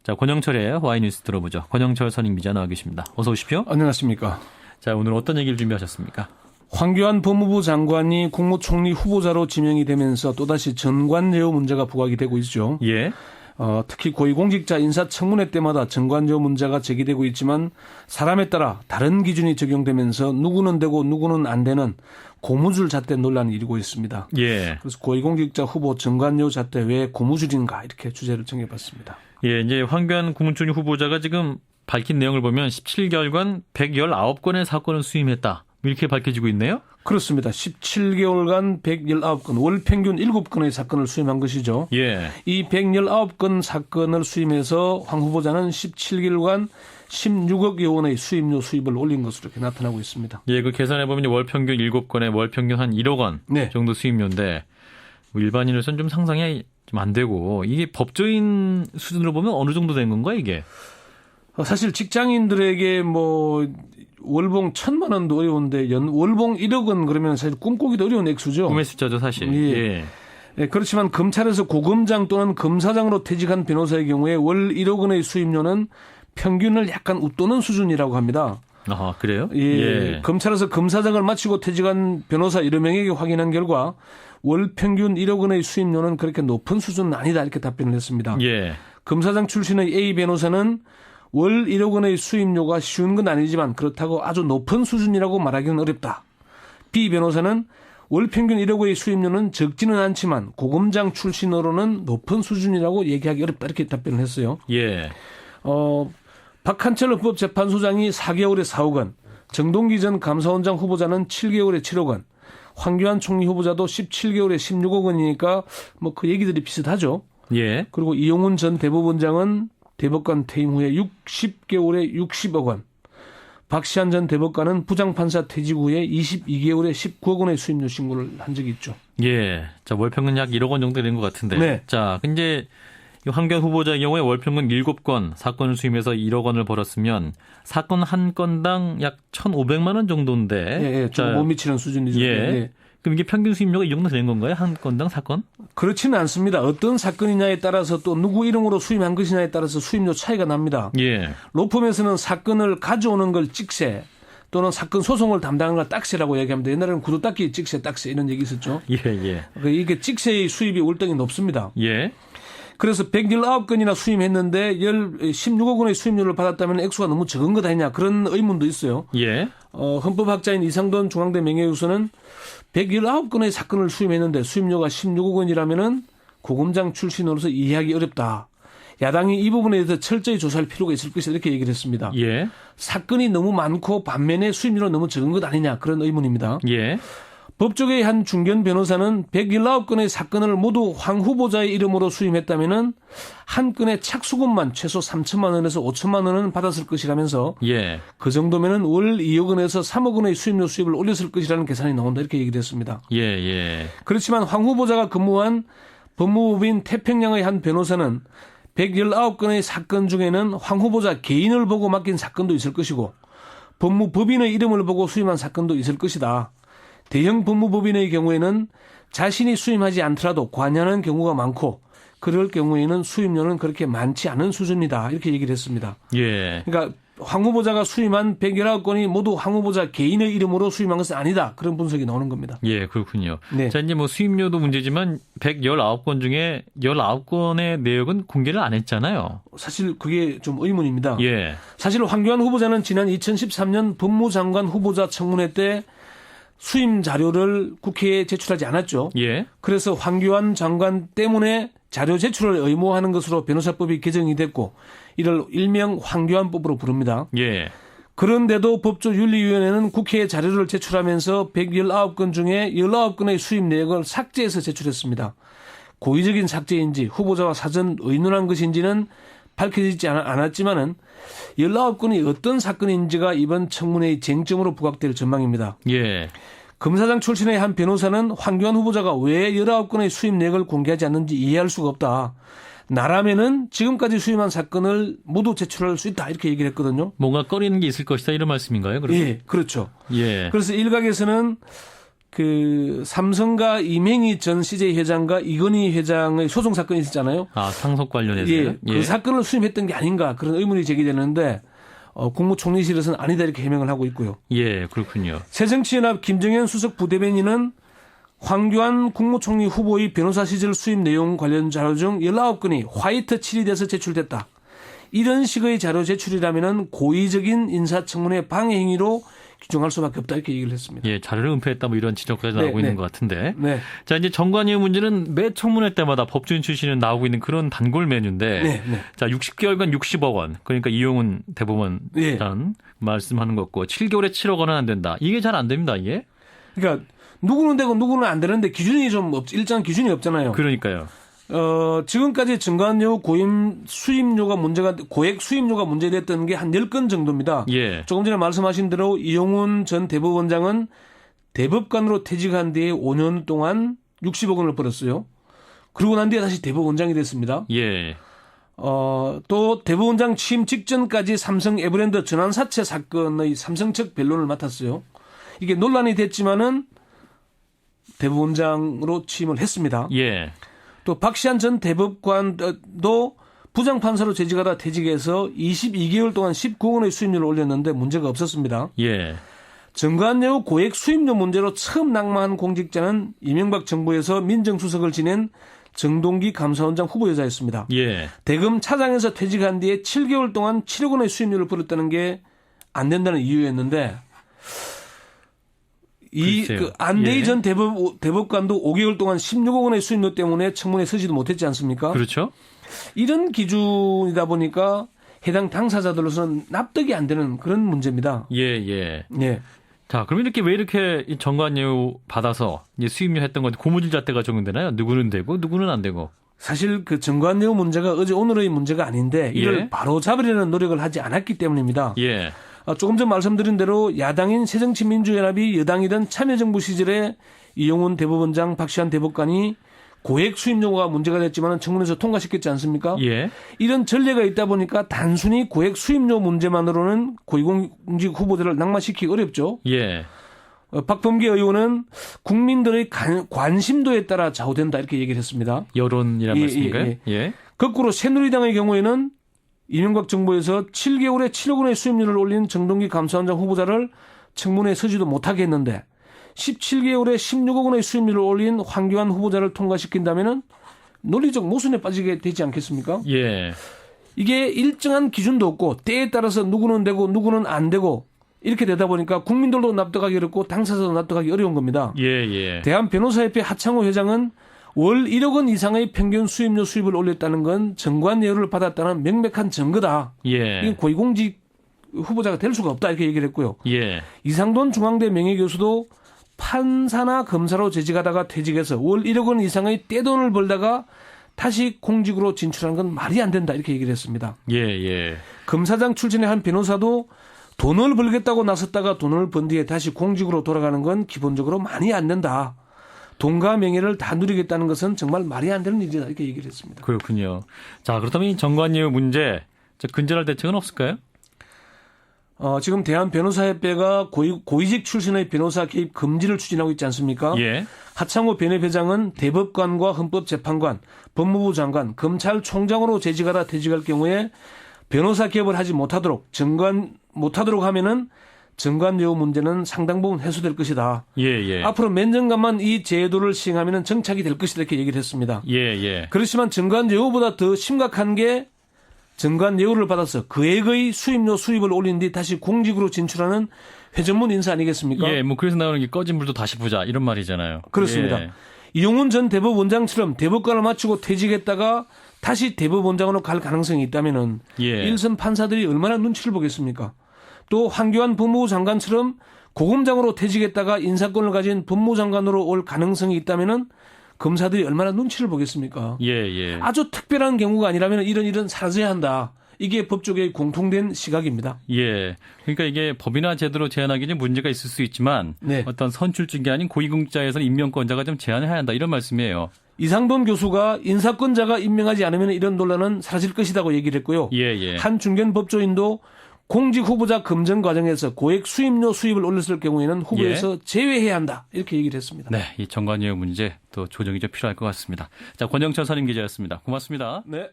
자, 권영철의 와이뉴스 들어보죠. 권영철 선임기자 나와 계십니다. 어서 오십시오. 안녕하십니까. 자, 오늘 어떤 얘기를 준비하셨습니까? 황교안 법무부 장관이 국무총리 후보자로 지명이 되면서 또다시 전관예우 문제가 부각이 되고 있죠. 예. 특히 고위공직자 인사청문회 때마다 전관예우 문제가 제기되고 있지만 사람에 따라 다른 기준이 적용되면서 누구는 되고 누구는 안 되는 고무줄 잣대 논란이 일고 있습니다. 예. 그래서 고위공직자 후보 전관예우 잣대 왜 고무줄인가 이렇게 주제를 정해봤습니다. 예, 이제 황교안 국무총리 후보자가 지금 밝힌 내용을 보면 17개월간 119건의 사건을 수임했다. 이렇게 밝혀지고 있네요. 그렇습니다. 17개월간 119건, 월 평균 7건의 사건을 수임한 것이죠. 예. 이 119건 사건을 수임해서 황 후보자는 17개월간 16억여 원의 수임료 수입을 올린 것으로 이렇게 나타나고 있습니다. 예, 그 계산해보면 월 평균 7건에 월 평균 한 1억 원 네. 정도 수임료인데 뭐 일반인으로서는 좀 상상이 좀 안 되고 이게 법조인 수준으로 보면 어느 정도 된 건가 이게? 사실 직장인들에게 뭐 월봉 1,000만 원도 어려운데 월봉 1억 원 그러면 사실 꿈꾸기도 어려운 액수죠. 꿈의 숫자죠 사실. 예. 예. 네, 그렇지만 검찰에서 고검장 또는 검사장으로 퇴직한 변호사의 경우에 월 1억 원의 수임료는 평균을 약간 웃도는 수준이라고 합니다. 아, 그래요? 예. 예. 검찰에서 검사장을 마치고 퇴직한 변호사 여러 명에게 확인한 결과 월 평균 1억 원의 수임료는 그렇게 높은 수준은 아니다 이렇게 답변을 했습니다. 예. 검사장 출신의 A 변호사는 월 1억 원의 수임료가 쉬운 건 아니지만 그렇다고 아주 높은 수준이라고 말하기는 어렵다. B 변호사는 월 평균 1억 원의 수임료는 적지는 않지만 고검장 출신으로는 높은 수준이라고 얘기하기 어렵다 이렇게 답변을 했어요. 예. 박한철 헌법재판소장이 4개월에 4억 원, 정동기 전 감사원장 후보자는 7개월에 7억 원, 황교안 총리 후보자도 17개월에 16억 원이니까 뭐 그 얘기들이 비슷하죠. 예. 그리고 이용훈 전 대법원장은 대법관 퇴임 후에 60개월에 60억 원, 박시한 전 대법관은 부장판사 퇴직 후에 22개월에 19억 원의 수임료 신고를 한 적이 있죠. 예. 자, 월 평균 약 1억 원 정도 되는 것 같은데. 네. 자, 근데 황교안 후보자의 경우에 월 평균 7건 사건을 수임해서 1억 원을 벌었으면 사건 한 건당 약 1,500만 원 정도인데. 예, 좀 못 미치는 수준이죠. 예. 예. 그럼 이게 평균 수임료가 이 정도 되는 건가요? 한 건당 사건? 그렇지는 않습니다. 어떤 사건이냐에 따라서 또 누구 이름으로 수임한 것이냐에 따라서 수임료 차이가 납니다. 예. 로펌에서는 사건을 가져오는 걸 찍세 또는 사건 소송을 담당하는 걸 딱세라고 얘기합니다. 옛날에는 구두 닦기 찍세, 딱세 이런 얘기 있었죠. 예, 예. 이게 찍세의 수입이 월등히 높습니다. 예. 그래서 119건이나 수임했는데 16억 원의 수임료를 받았다면 액수가 너무 적은 것 아니냐 그런 의문도 있어요. 예. 헌법학자인 이상돈 중앙대 명예교수는 119건의 사건을 수임했는데 수임료가 16억 원이라면은 고검장 출신으로서 이해하기 어렵다. 야당이 이 부분에 대해서 철저히 조사할 필요가 있을 것이다 이렇게 얘기를 했습니다. 예. 사건이 너무 많고 반면에 수임료가 너무 적은 것 아니냐 그런 의문입니다. 예. 법조계의 한 중견 변호사는 119건의 사건을 모두 황 후보자의 이름으로 수임했다면은 한 건의 착수금만 최소 3천만 원에서 5천만 원은 받았을 것이라면서 예. 그 정도면은 월 2억 원에서 3억 원의 수임료 수입을 올렸을 것이라는 계산이 나온다 이렇게 얘기를 했습니다. 예, 예. 그렇지만 황 후보자가 근무한 법무부인 태평양의 한 변호사는 119건의 사건 중에는 황 후보자 개인을 보고 맡긴 사건도 있을 것이고 법무법인의 이름을 보고 수임한 사건도 있을 것이다. 대형 법무법인의 경우에는 자신이 수임하지 않더라도 관여하는 경우가 많고 그럴 경우에는 수임료는 그렇게 많지 않은 수준이다. 이렇게 얘기를 했습니다. 예. 그러니까 황 후보자가 수임한 119건이 모두 황 후보자 개인의 이름으로 수임한 것은 아니다. 그런 분석이 나오는 겁니다. 예, 그렇군요. 네. 자, 이제 뭐 수임료도 문제지만 119건 중에 19건의 내역은 공개를 안 했잖아요. 사실 그게 좀 의문입니다. 예. 사실 황교안 후보자는 지난 2013년 법무장관 후보자 청문회 때 수임 자료를 국회에 제출하지 않았죠. 예. 그래서 황교안 장관 때문에 자료 제출을 의무화하는 것으로 변호사법이 개정이 됐고 이를 일명 황교안법으로 부릅니다. 예. 그런데도 법조윤리위원회는 국회에 자료를 제출하면서 119건 중에 19건의 수입 내역을 삭제해서 제출했습니다. 고의적인 삭제인지 후보자와 사전 의논한 것인지는 밝혀지지 않았지만은 19건이 어떤 사건인지가 이번 청문회의 쟁점으로 부각될 전망입니다. 예. 검사장 출신의 한 변호사는 황교안 후보자가 왜 19건의 수입 내역을 공개하지 않는지 이해할 수가 없다. 나라면은 지금까지 수임한 사건을 모두 제출할 수 있다. 이렇게 얘기를 했거든요. 뭔가 꺼리는 게 있을 것이다 이런 말씀인가요? 그러면? 예, 그렇죠. 예. 그래서 일각에서는 그 삼성과 이명희 전 CJ 회장과 이건희 회장의 소송 사건이 있었잖아요. 아, 상속 관련해서요? 예, 그 사건을 수임했던 게 아닌가 그런 의문이 제기되는데 국무총리실에서는 아니다 이렇게 해명을 하고 있고요. 예, 그렇군요. 새정치연합 김정현 수석 부대변인은 황교안 국무총리 후보의 변호사 시절 수임 내용 관련 자료 중 19건이 화이트 7이 제출됐다. 이런 식의 자료 제출이라면 고의적인 인사청문회 방해 행위로 규정할 수밖에 없다 이렇게 얘기를 했습니다. 예, 자료를 은폐했다 뭐 이런 지적까지 네, 나오고 있는 네. 것 같은데. 네. 자, 이제 정관예우 문제는 매 청문회 때마다 법조인 출신은 나오고 있는 그런 단골 메뉴인데. 네, 네. 자, 60개월간 60억 원. 그러니까 이용훈 대법원 네. 말씀하는 거고 7개월에 7억 원은 안 된다. 이게 잘 안 됩니다, 이게. 그러니까 누구는 되고 누구는 안 되는데 기준이 좀 일정한 기준이 없잖아요. 그러니까요. 지금까지 정관예우 고액 수임료가 문제됐던 게 한 10건 정도입니다. 예. 조금 전에 말씀하신 대로 이용훈 전 대법원장은 대법관으로 퇴직한 뒤에 5년 동안 60억 원을 벌었어요. 그러고 난 뒤에 다시 대법원장이 됐습니다. 예. 또 대법원장 취임 직전까지 삼성 에버랜드 전환사채 사건의 삼성 측 변론을 맡았어요. 이게 논란이 됐지만은 대법원장으로 취임을 했습니다. 예. 또 박시한 전 대법관도 부장판사로 재직하다 퇴직해서 22개월 동안 19억 원의 수임료를 올렸는데 문제가 없었습니다. 예. 정관예우 고액 수임료 문제로 처음 낙마한 공직자는 이명박 정부에서 민정수석을 지낸 정동기 감사원장 후보 여자였습니다. 예. 대검 차장에서 퇴직한 뒤에 7개월 동안 7억 원의 수임료를 벌었다는 게 안 된다는 이유였는데 안대희 전 대법관도 5개월 동안 16억 원의 수임료 때문에 청문회에 서지도 못했지 않습니까? 그렇죠. 이런 기준이다 보니까 해당 당사자들로서는 납득이 안 되는 그런 문제입니다. 예, 예. 네. 자, 그럼 왜 이렇게 정관예우 받아서 이제 수임료 했던 건데 고무줄 잣대가 적용되나요? 누구는 되고 누구는 안 되고. 사실 그 정관예우 문제가 어제 오늘의 문제가 아닌데 이를 예. 바로 잡으려는 노력을 하지 않았기 때문입니다. 예. 조금 전 말씀드린 대로 야당인 새정치민주연합이 여당이던 참여정부 시절에 이용훈 대법원장, 박시한 대법관이 고액 수임료가 문제가 됐지만 청문회에서 통과시켰지 않습니까? 예. 이런 전례가 있다 보니까 단순히 고액 수임료 문제만으로는 고위공직 후보들을 낙마시키기 어렵죠. 예. 박범계 의원은 국민들의 관심도에 따라 좌우된다 이렇게 얘기를 했습니다. 여론이란 말씀인가요? 예. 거꾸로 새누리당의 경우에는 이명박 정부에서 7개월에 7억 원의 수임료를 올린 정동기 감사원장 후보자를 청문회에 서지도 못하게 했는데 17개월에 16억 원의 수임료를 올린 황교안 후보자를 통과시킨다면 논리적 모순에 빠지게 되지 않겠습니까? 예. 이게 일정한 기준도 없고 때에 따라서 누구는 되고 누구는 안 되고 이렇게 되다 보니까 국민들도 납득하기 어렵고 당사자도 납득하기 어려운 겁니다. 예, 예. 대한변호사협회 하창호 회장은 월 1억 원 이상의 평균 수임료 수입을 올렸다는 건 정관예우를 받았다는 명백한 증거다. 예. 이건 고위공직 후보자가 될 수가 없다 이렇게 얘기를 했고요. 예. 이상돈 중앙대 명예교수도 판사나 검사로 재직하다가 퇴직해서 월 1억 원 이상의 떼돈을 벌다가 다시 공직으로 진출한 건 말이 안 된다 이렇게 얘기를 했습니다. 예, 예. 검사장 출신의 한 변호사도 돈을 벌겠다고 나섰다가 돈을 번 뒤에 다시 공직으로 돌아가는 건 기본적으로 말이 안 된다. 돈과 명예를 다 누리겠다는 것은 정말 말이 안 되는 일이다 이렇게 얘기를 했습니다. 그렇군요. 자, 그렇다면 이 정관예우 문제 근절할 대책은 없을까요? 지금 대한변호사협회가 고위직 출신의 변호사 개입 금지를 추진하고 있지 않습니까? 예. 하창호 변협회장은 대법관과 헌법재판관, 법무부 장관, 검찰총장으로 재직하다 퇴직할 경우에 변호사 개업을 하지 못하도록 하면은 정관예우 문제는 상당 부분 해소될 것이다. 예, 예. 앞으로 몇 년간만 이 제도를 시행하면 정착이 될 것이다 이렇게 얘기를 했습니다. 예, 예. 그렇지만 정관예우보다 더 심각한 게 정관예우를 받아서 그액의 수임료 수입을 올린 뒤 다시 공직으로 진출하는 회전문 인사 아니겠습니까? 예, 그래서 나오는 게 꺼진 불도 다시 보자 이런 말이잖아요. 그렇습니다. 예. 이용훈 전 대법원장처럼 대법관을 마치고 퇴직했다가 다시 대법원장으로 갈 가능성이 있다면은 예. 일선 판사들이 얼마나 눈치를 보겠습니까? 또 황교안 법무부 장관처럼 고검장으로 퇴직했다가 인사권을 가진 법무부 장관으로 올 가능성이 있다면은 검사들이 얼마나 눈치를 보겠습니까? 예, 예. 아주 특별한 경우가 아니라면 이런 사라져야 한다. 이게 법조계의 공통된 시각입니다. 예. 그러니까 이게 법이나 제도로 제한하기는 문제가 있을 수 있지만 네. 어떤 선출직이 아닌 고위공직자에서는 임명권자가 좀 제한해야 한다 이런 말씀이에요. 이상돈 교수가 인사권자가 임명하지 않으면 이런 논란은 사라질 것이라고 얘기를 했고요. 예, 예. 한 중견 법조인도 공직 후보자 검증 과정에서 고액 수임료 수입을 올렸을 경우에는 후보에서 제외해야 한다. 이렇게 얘기를 했습니다. 네, 이 정관예우 문제 또 조정이 좀 필요할 것 같습니다. 자, 권영철 선임 기자였습니다. 고맙습니다. 네.